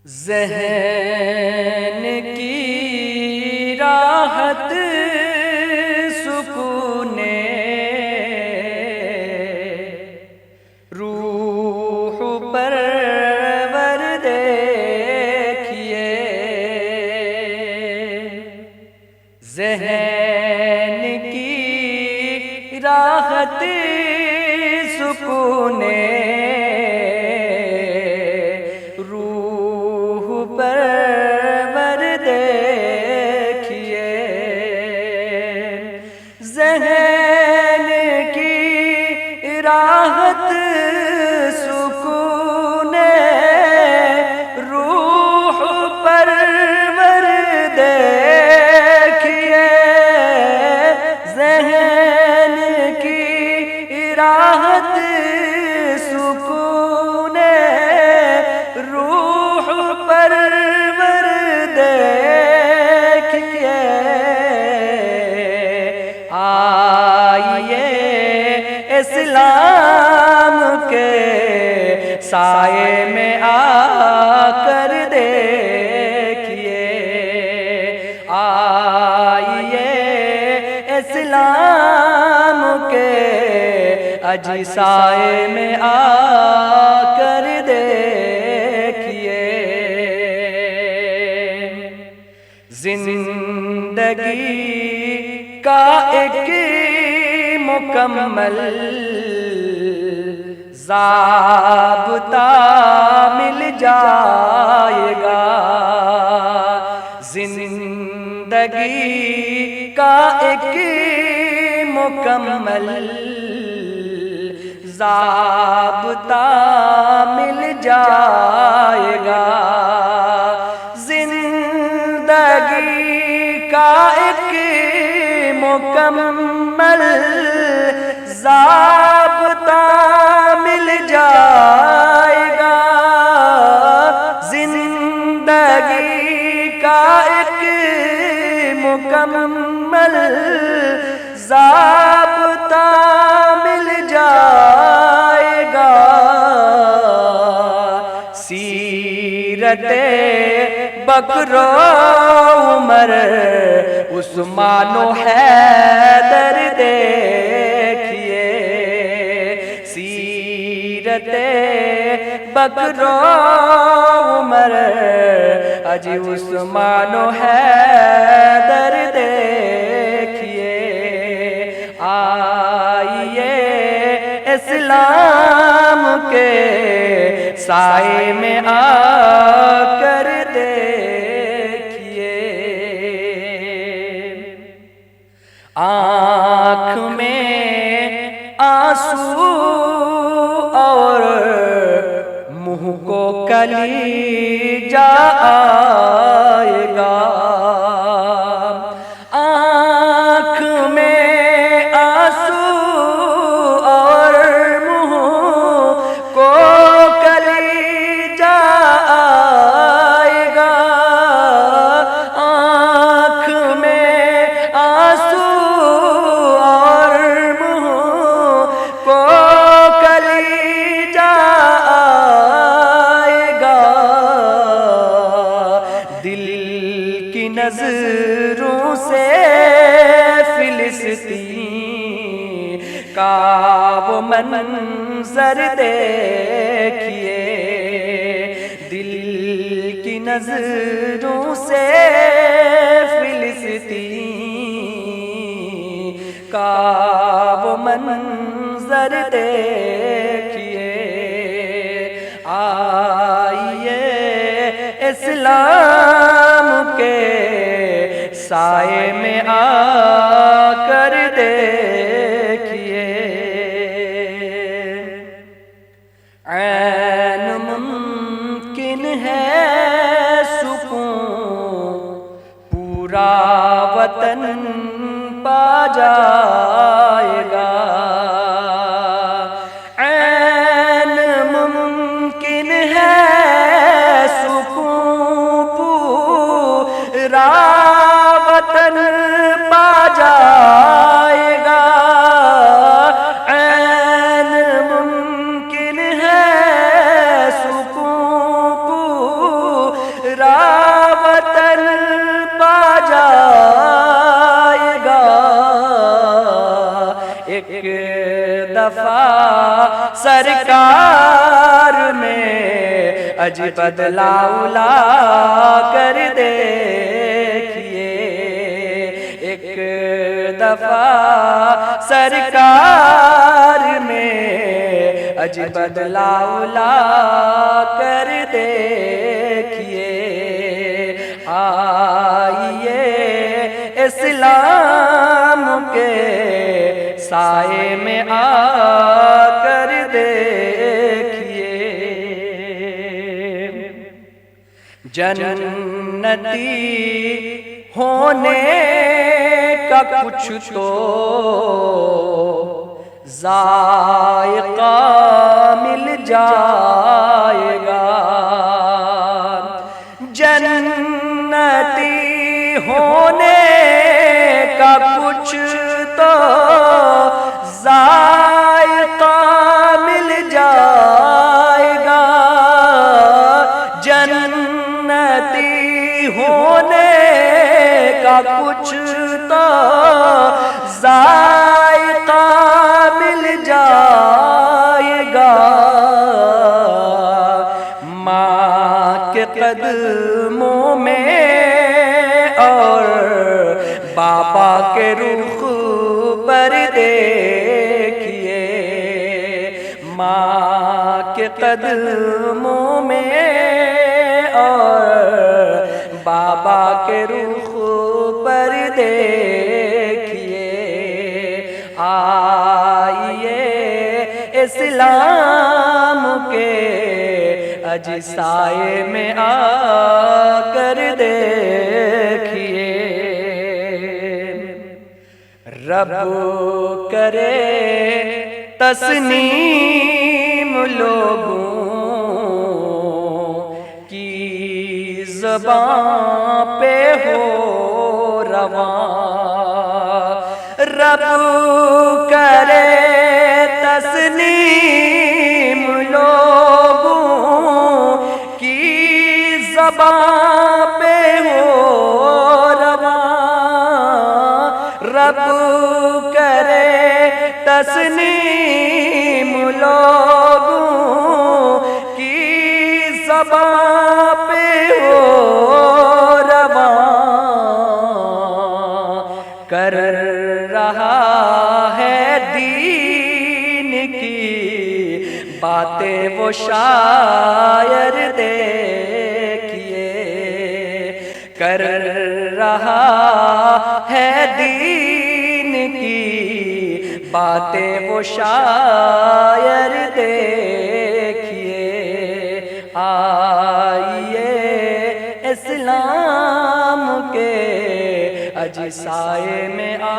ذہن کی راحت سکون روح پرور دیکھیے، ذہن کی راحت سکون پرور دیکھیے، ذہن کی راحت سکون روح پرور دیکھیے، ذہن کی راحت سکون روح پرور دیکھیے، آئیے اسلام کے سائے میں آ کر دیکھیے، آئیے اسلام کے اجی سائے میں آ کر دیکھیے، زندگی کا ایک مکمل ضابطہ مل جائے گا، زندگی کا ایک مکمل ضابطہ مل جائے گا، زندگی کا ایک مکمل ضابطہ مل جائے گا، زندگی کا ایک مکمل ضابطہ مل جائے گا، سیرت بکر و عمر عثمان و حیدر دیکھیے، سیرت بکر و عمر اجی عثمان و حیدر دیکھیے، آئیے اسلام کے سائے میں آ کر دیکھیے، آنکھ میں آنسو اور منہ کو کلیجہ آئے گا، آنکھ میں آنسو اور منہ کو کلیجہ آئے گا، آنکھ میں آنسو اور منہ کو کلیجہ آئے گا، دل کی نظروں سے فلسطین کا وہ منظر دیکھیے، دل کی نظروں سے فلسطین کا وہ منظر دیکھیے، آئیے اسلام کے سائے میں آ کر دیکھیے، عین ممکن ہے سکون پورا وطن پا جائے گا، عین ممکن ہے سکون پورا وطن پا جائے گا، عین ممکن دفعہ سرکار میں اج بدلاؤ لا کر دیکھیے، ایک دفعہ سرکار میں اج بدلاؤ لا کر دیکھیے، آئیے اسلام کے سائے میں آ کر دیکھیے، جنتی ہونے کا کچھ تو ذائقہ مل جائے گا، جنتی ہونے کا کچھ تو ذائقہ مل جائے گا، جنتی ہونے کا کچھ تو ذائقہ مل جائے گا، ماں کے قدموں میں اور بابا کے رخ پر دیکھیے، ماں کے قدموں میں اور بابا کے رخ پر دیکھیے، آئیے اسلام کے اج سائے میں آ کر دیکھیے، رب کرے تسلیم لوگوں کی زبان پہ ہو رواں، رب کرے تسلیم لوگوں کی زبان پہ ہو رواں، رب کرے تسلیم لوگوں کی زبان پہ ہو رواں، کر رہا ہے دین کی باتیں وہ شاعر دیکھیے، کر رہا ہے دین کی باتیں وہ شاعر دیکھیے، آئیے اسلام کے اج سائے میں آ